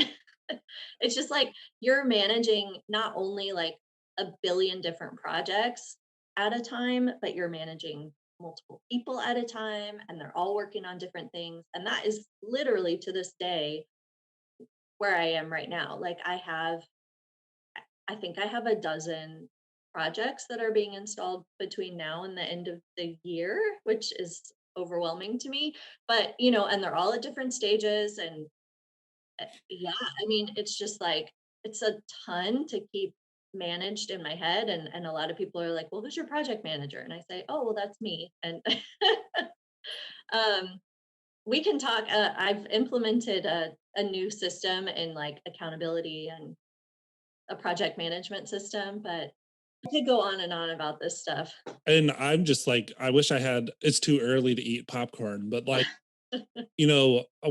it's just like you're managing not only like a billion different projects at a time, but you're managing multiple people at a time, and they're all working on different things. And that is literally to this day where I am right now. Like I think I have a dozen projects that are being installed between now and the end of the year, which is overwhelming to me. But, and they're all at different stages. And yeah, I mean, it's just like, it's a ton to keep managed in my head. And a lot of people are like, well, who's your project manager? And I say, oh, well, that's me. And um, we can talk. I've implemented a new system in like accountability and a project management system, but I could go on and on about this stuff. And I'm just like, I wish I had, it's too early to eat popcorn, but like,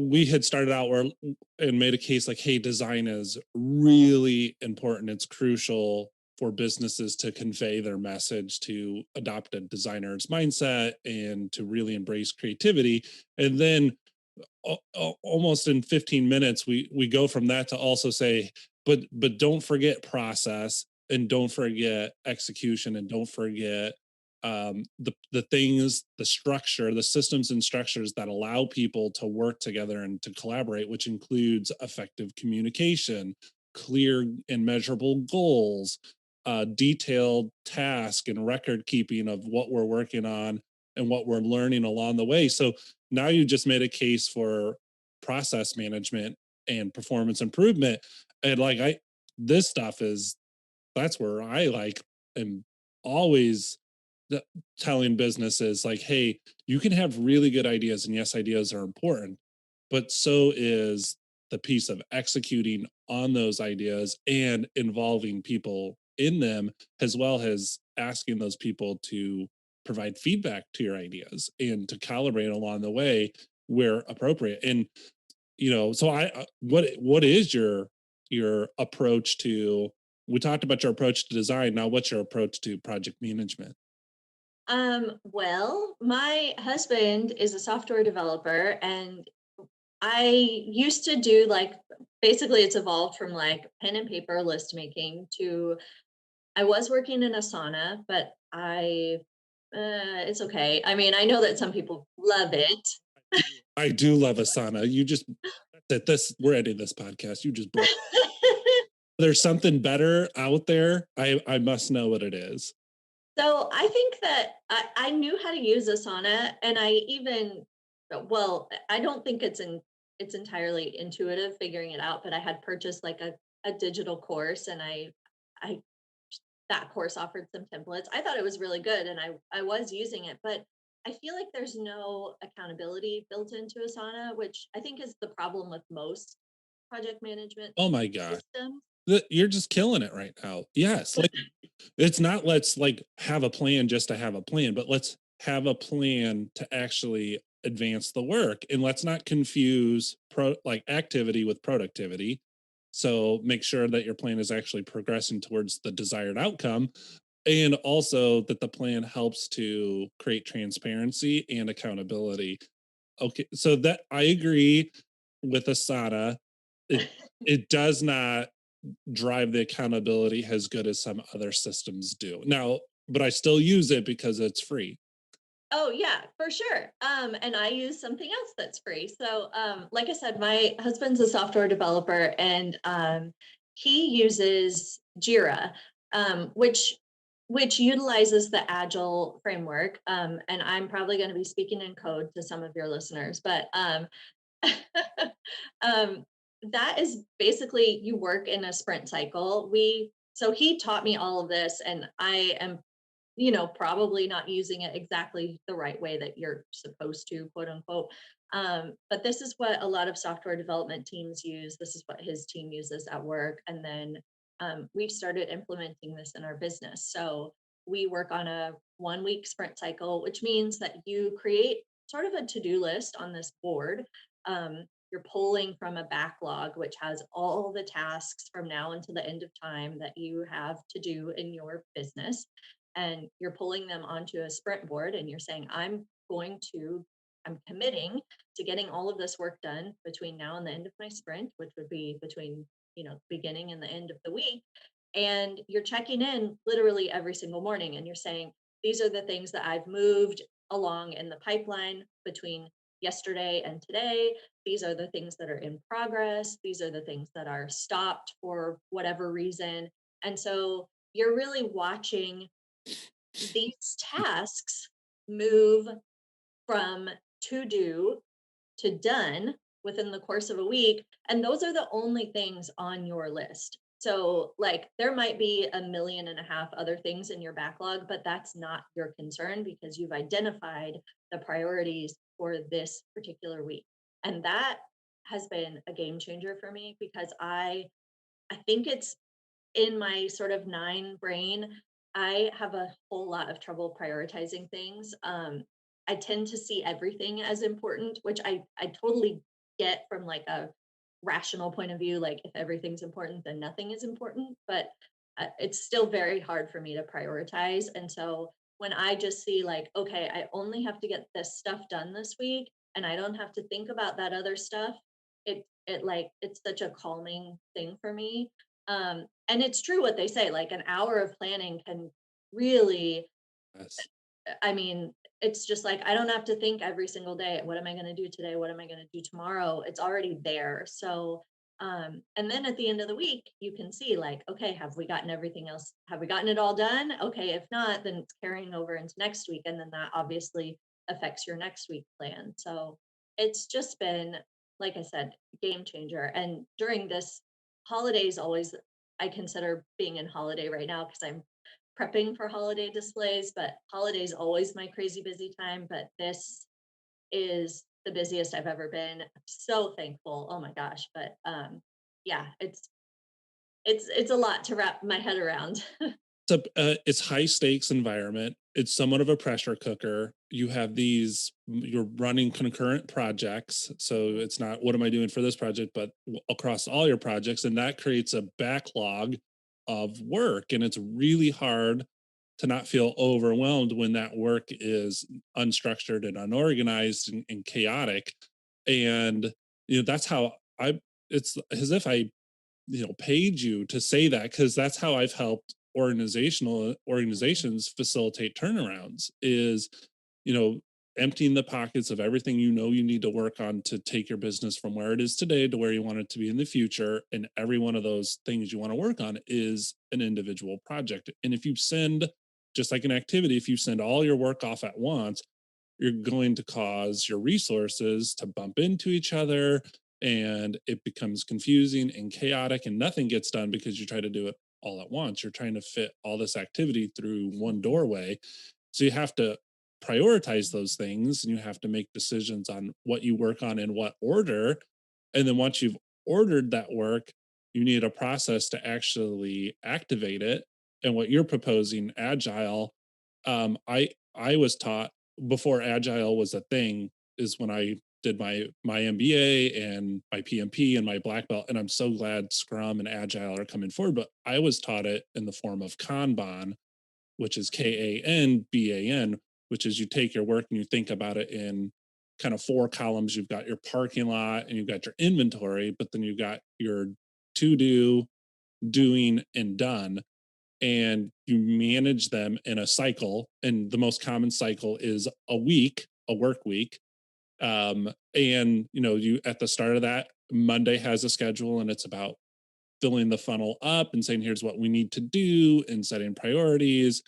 we had started out where and made a case like, hey, design is really important. It's crucial for businesses to convey their message, to adopt a designer's mindset, and to really embrace creativity. And then almost in 15 minutes, we go from that to also say, but don't forget process, and don't forget execution, and don't forget the things, the structure, the systems and structures that allow people to work together and to collaborate, which includes effective communication, clear and measurable goals, detailed task and record keeping of what we're working on and what we're learning along the way. So now you just made a case for process management and performance improvement. And like, this stuff is, that's where I like am always telling businesses like, hey, you can have really good ideas, and yes, ideas are important, but so is the piece of executing on those ideas and involving people in them, as well as asking those people to provide feedback to your ideas and to calibrate along the way where appropriate. And so what is your approach to, we talked about your approach to design, now what's your approach to project management? Well, my husband is a software developer, and I used to do like basically it's evolved from like pen and paper list making to I was working in a sauna, but it's okay. I mean, I know that some people love it. I do love Asana. You just, that this, we're ending this podcast. You just brought, there's something better out there. I must know what it is. So I think that I knew how to use Asana, and I even, well, I don't think it's entirely intuitive figuring it out, but I had purchased like a digital course, and I that course offered some templates. I thought it was really good, and I was using it, but I feel like there's no accountability built into Asana, which I think is the problem with most project management Oh my god. systems. You're just killing it right now. Yes. Like, it's not let's like have a plan just to have a plan, but let's have a plan to actually advance the work. And let's not confuse like activity with productivity. So make sure that your plan is actually progressing towards the desired outcome, and also that the plan helps to create transparency and accountability. Okay, so that I agree with Asana. It it does not drive the accountability as good as some other systems do. Now, but I still use it because it's free. Oh yeah, for sure. And I use something else that's free. So, like I said, my husband's a software developer, and he uses Jira, which utilizes the Agile framework. And I'm probably going to be speaking in code to some of your listeners, but um, that is basically you work in a sprint cycle. So he taught me all of this, and I am probably not using it exactly the right way that you're supposed to, quote unquote. But this is what a lot of software development teams use. This is what his team uses at work. And then we've started implementing this in our business. So we work on a 1 week sprint cycle, which means that you create sort of a to do list on this board. You're pulling from a backlog, which has all the tasks from now until the end of time that you have to do in your business, and you're pulling them onto a sprint board, and you're saying, I'm going to I'm committing to getting all of this work done between now and the end of my sprint, which would be between, beginning and the end of the week. And you're checking in literally every single morning and you're saying, these are the things that I've moved along in the pipeline between yesterday and today. These are the things that are in progress. These are the things that are stopped for whatever reason. And so you're really watching these tasks move from to do to done within the course of a week. And those are the only things on your list. So, like, there might be 1.5 million other things in your backlog, but that's not your concern because you've identified the priorities for this particular week. And that has been a game changer for me because I think it's in my sort of 9 brain, I have a whole lot of trouble prioritizing things. I tend to see everything as important, which I totally get from like a rational point of view. Like if everything's important, then nothing is important. But it's still very hard for me to prioritize. And so when I just see like, okay, I only have to get this stuff done this week, and I don't have to think about that other stuff. It's such a calming thing for me. And it's true what they say, like an hour of planning can really, Yes. I mean, it's just like I don't have to think every single day, what am I going to do today? What am I going to do tomorrow? It's already there. So, and then at the end of the week, you can see like, okay, have we gotten everything else? Have we gotten it all done? Okay, if not, then it's carrying over into next week. And then that obviously affects your next week plan. So it's just been, like I said, game changer. And during this holidays, always, I consider being in holiday right now because I'm prepping for holiday displays, but holidays always my crazy busy time. But this is the busiest I've ever been. I'm so thankful. Oh my gosh. But yeah, it's a lot to wrap my head around. It's high stakes environment. It's somewhat of a pressure cooker. You have you're running concurrent projects. So it's not, what am I doing for this project, but across all your projects. And that creates a backlog of work. And it's really hard to not feel overwhelmed when that work is unstructured and unorganized and chaotic. And, that's how it's as if I paid you to say that, because that's how I've helped Mhm. organizations facilitate turnarounds is you know emptying the pockets of everything you need to work on to take your business from where it is today to where you want it to be in the future, and every one of those things you want to work on is an individual project. And if you send, just like an activity, if you send all your work off at once, you're going to cause your resources to bump into each other, and it becomes confusing and chaotic and nothing gets done because you try to do it all at once. You're trying to fit all this activity through one doorway. So you have to prioritize those things and you have to make decisions on what you work on in what order. And then once you've ordered that work, you need a process to actually activate it. And what you're proposing, agile, I was taught before agile was a thing, is when I did my MBA and my PMP and my black belt, and I'm so glad Scrum and Agile are coming forward. But I was taught it in the form of Kanban, which is KANBAN, which is you take your work and you think about it in kind of 4 columns. You've got your parking lot and you've got your inventory, but then you've got your to do, doing, and done, and you manage them in a cycle. And the most common cycle is a work week. And you, at the start of that, Monday has a schedule and it's about filling the funnel up and saying, here's what we need to do, and setting priorities,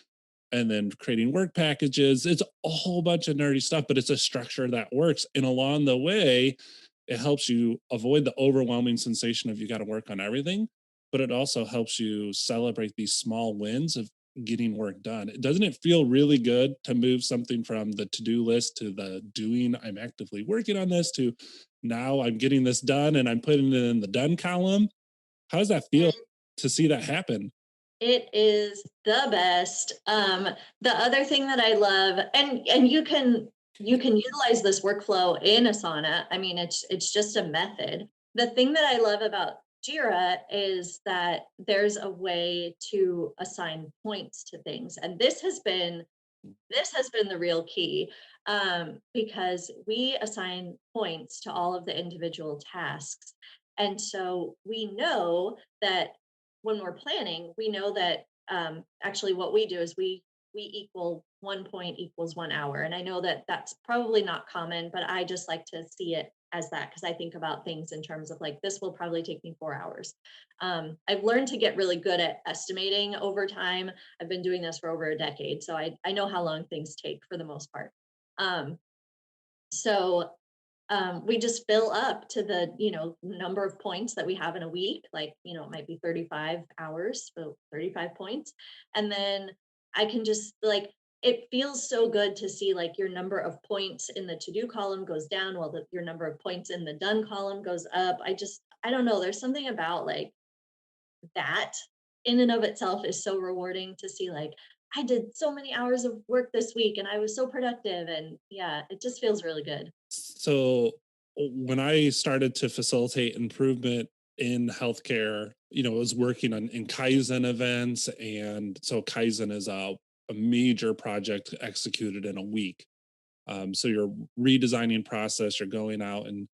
and then creating work packages. It's a whole bunch of nerdy stuff, but it's a structure that works. And along the way, it helps you avoid the overwhelming sensation of you got to work on everything, but it also helps you celebrate these small wins of getting work done. Doesn't it feel really good to move something from the to-do list to the doing, I'm actively working on this, to now I'm getting this done and I'm putting it in the done column? How does that feel to see that happen? It is the best. The other thing that I love, and you can utilize this workflow in Asana. I mean, it's just a method. The thing that I love about Jira is that there's a way to assign points to things, and this has been the real key. because we assign points to all of the individual tasks. And so we know that when we're planning, we know that actually what we do is we equal 1 point equals 1 hour. And I know that that's probably not common, but I just like to see it as that because I think about things in terms of like this will probably take me 4 hours. I've learned to get really good at estimating over time. I've been doing this for over a decade, so I know how long things take for the most part. Um, so we just fill up to the number of points that we have in a week. Like it might be 35 hours, so 35 points, and then I can just like it feels so good to see like your number of points in the to do column goes down while your number of points in the done column goes up. I don't know. There's something about like that in and of itself is so rewarding to see like I did so many hours of work this week and I was so productive, and yeah, it just feels really good. So when I started to facilitate improvement in healthcare, I was working on in Kaizen events. And so Kaizen is a major project executed in a week. So you're redesigning process, you're going out and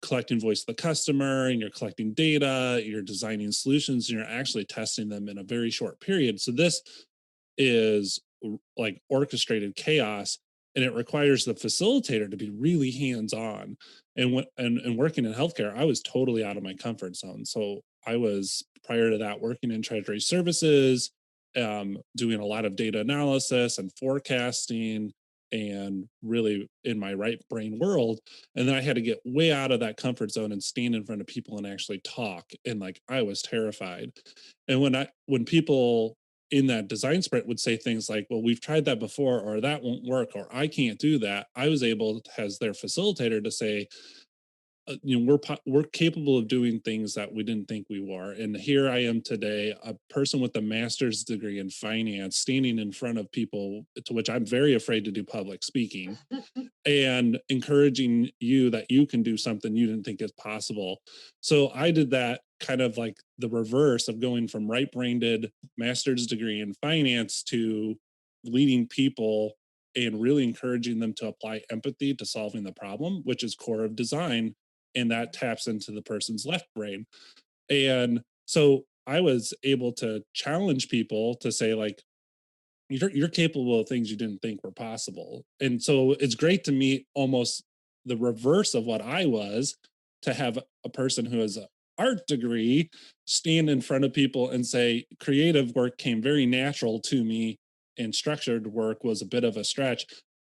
collecting voice of the customer, and you're collecting data, you're designing solutions, and you're actually testing them in a very short period. So this is like orchestrated chaos, and it requires the facilitator to be really hands on. And and working in healthcare, I was totally out of my comfort zone. So I was, prior to that, working in treasury services, doing a lot of data analysis and forecasting, and really in my right brain world. And then I had to get way out of that comfort zone and stand in front of people and actually talk, and like I was terrified. And when people in that design sprint would say things like, well, we've tried that before, or that won't work, or I can't do that, I was able, as their facilitator, to say, we're capable of doing things that we didn't think we were. And here I am today, a person with a master's degree in finance, standing in front of people, to which I'm very afraid to do public speaking, and encouraging you that you can do something you didn't think is possible. So I did that, kind of like the reverse of going from right brained master's degree in finance to leading people and really encouraging them to apply empathy to solving the problem, which is core of design. And that taps into the person's left brain. And so I was able to challenge people to say, like, you're capable of things you didn't think were possible. And so it's great to meet almost the reverse of what I was, to have a person who has an art degree stand in front of people and say creative work came very natural to me and structured work was a bit of a stretch.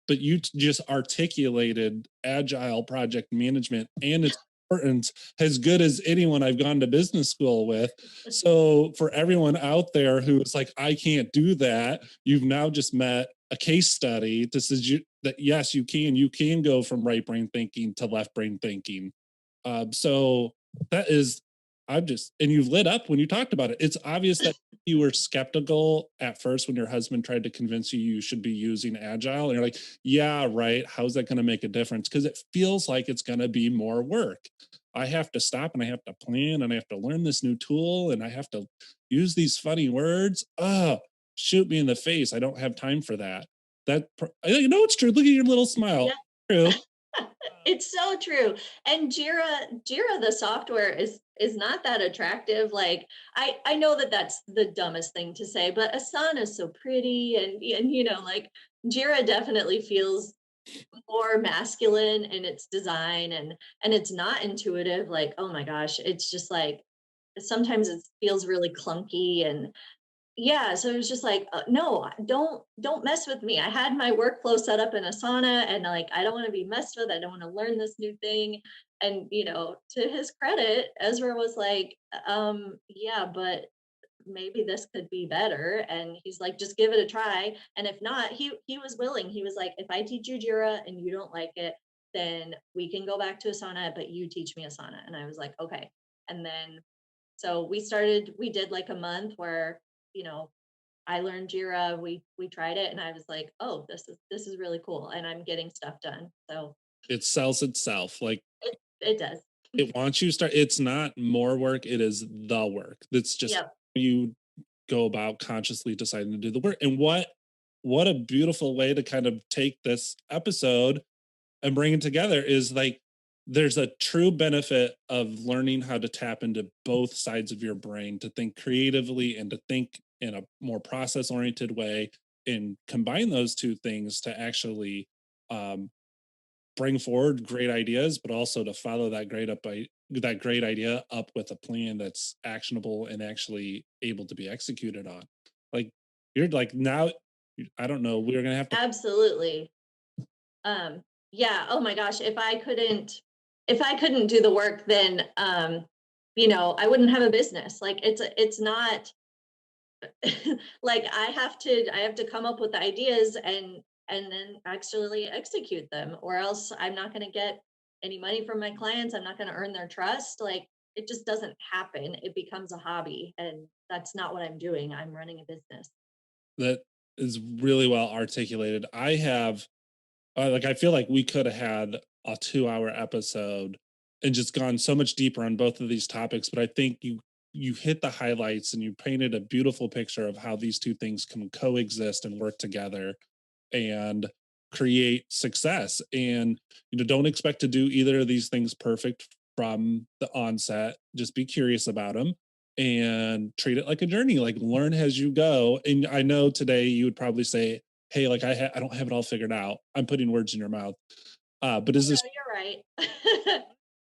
But you just articulated agile project management and its importance as good as anyone I've gone to business school with. So for everyone out there who is like, I can't do that, you've now just met a case study. This is that yes, you can go from right brain thinking to left brain thinking. So that is, I'm just, and you've lit up when you talked about it. It's obvious that you were skeptical at first when your husband tried to convince you you should be using agile, and you're like, yeah, right, how's that going to make a difference? Because it feels like it's going to be more work. I have to stop and I have to plan and I have to learn this new tool and I have to use these funny words. Oh, shoot me in the face, I don't have time for that. It's true. Look at your little smile. Yeah. True. It's so true. And Jira the software is not that attractive. Like I know that that's the dumbest thing to say, but Asana is so pretty, and like Jira definitely feels more masculine in its design, and it's not intuitive. Like, oh my gosh, it's just like sometimes it feels really clunky, and yeah, so it was just like, no, don't mess with me. I had my workflow set up in Asana, and like I don't want to be messed with. I don't want to learn this new thing. And to his credit, Ezra was like, yeah, but maybe this could be better. And he's like, just give it a try. And if not, he was willing. He was like, if I teach you Jira and you don't like it, then we can go back to Asana, but you teach me Asana. And I was like, okay. And then so we did like a month where, you know, I learned Jira, we tried it, and I was like, "Oh, this is really cool," and I'm getting stuff done. So It sells itself. Like, it does. it wants you to start. It's not more work, it is the work. That's just Yep. you go about consciously deciding to do the work. And what what a beautiful way to kind of take this episode and bring it together is like there's a true benefit of learning how to tap into both sides of your brain to think creatively and to think in a more process oriented way and combine those two things to actually um, bring forward great ideas, but also to follow that great idea up with a plan that's actionable and actually able to be executed on. Like you're like now, I don't know. We're gonna have to. Absolutely. Yeah, oh my gosh, if I couldn't do the work, then I wouldn't have a business. Like it's not like I have to come up with the ideas and then actually execute them, or else I'm not going to get any money from my clients. I'm not going to earn their trust. Like it just doesn't happen. It becomes a hobby, and that's not what I'm doing. I'm running a business. That is really well articulated. I have like I feel like we could have had a 2-hour episode and just gone so much deeper on both of these topics, but I think you hit the highlights and you painted a beautiful picture of how these two things can coexist and work together and create success. And don't expect to do either of these things perfect from the onset. Just be curious about them and treat it like a journey, like learn as you go. And I know today you would probably say, hey, like I don't have it all figured out. I'm putting words in your mouth. But Oh is this no, you're right.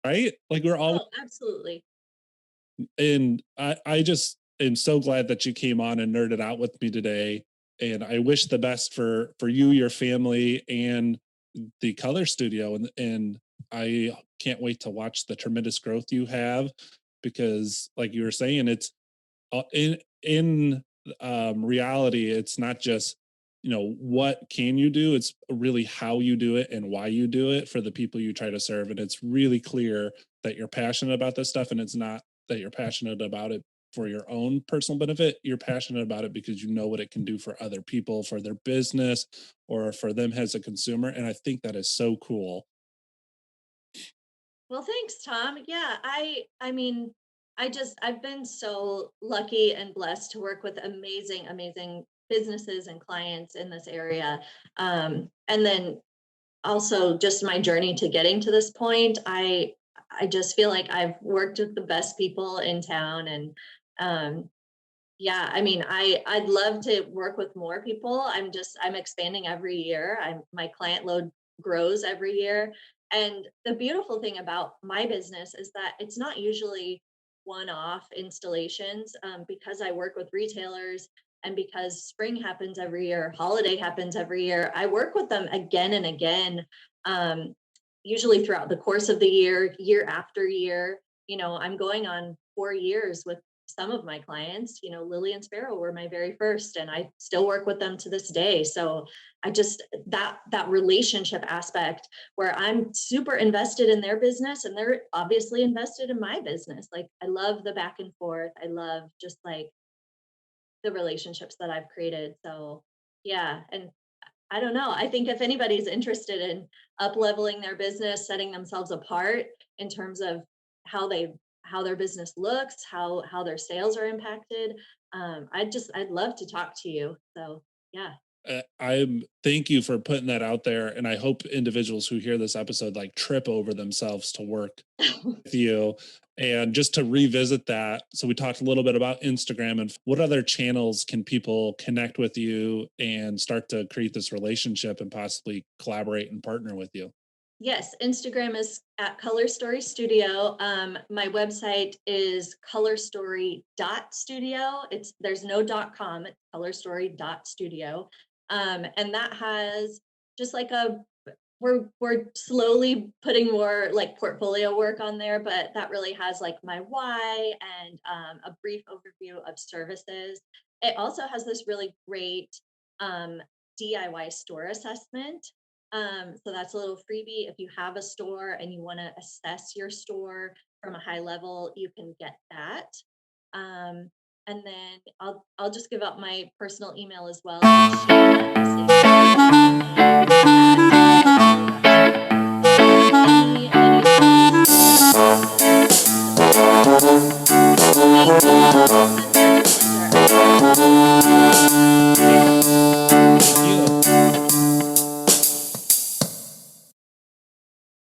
right? Like we're all, Oh, absolutely. and I just am so glad that you came on and nerded out with me today. And I wish the best for you, your family, and the color studio. And I can't wait to watch the tremendous growth you have because, like you were saying, it's in reality, it's not just what can you do, it's really how you do it and why you do it for the people you try to serve. And it's really clear that you're passionate about this stuff, and it's not that you're passionate about it for your own personal benefit. You're passionate about it because you know what it can do for other people, for their business, or for them as a consumer. And I think that is so cool. Well, thanks, Tom. Yeah, I mean, I've been so lucky and blessed to work with amazing businesses and clients in this area. And then also just my journey to getting to this point, I just feel like I've worked with the best people in town. And yeah, I mean, I'd love to work with more people. I'm expanding every year. My client load grows every year. And the beautiful thing about my business is that it's not usually one-off installations, because I work with retailers and because spring happens every year, holiday happens every year. I work with them again and again, um, usually throughout the course of the year, year after year. I'm going on 4 years with some of my clients. Lily and Sparrow were my very first, and I still work with them to this day. So I just that relationship aspect where I'm super invested in their business and they're obviously invested in my business. Like I love the back and forth. I love just like the relationships that I've created. So yeah, and I don't know. I think if anybody's interested in up leveling their business, setting themselves apart in terms of how they how their business looks, how their sales are impacted, I'd love to talk to you. So yeah. I'm thank you for putting that out there, and I hope individuals who hear this episode like trip over themselves to work with you. And just to revisit that, so we talked a little bit about Instagram and what other channels can people connect with you and start to create this relationship and possibly collaborate and partner with you. Yes, Instagram is at Color Story Studio. My website is colorstory.studio. There's no .com, it's colorstory.studio. And that has just like we're slowly putting more like portfolio work on there, but that really has like my why and a brief overview of services. It also has this really great um, DIY store assessment. So that's a little freebie. If you have a store and you want to assess your store from a high level, you can get that. And then I'll just give out my personal email as well. It's Sheena, SHEENA, so any of those, I'm happy to talk. So thank you.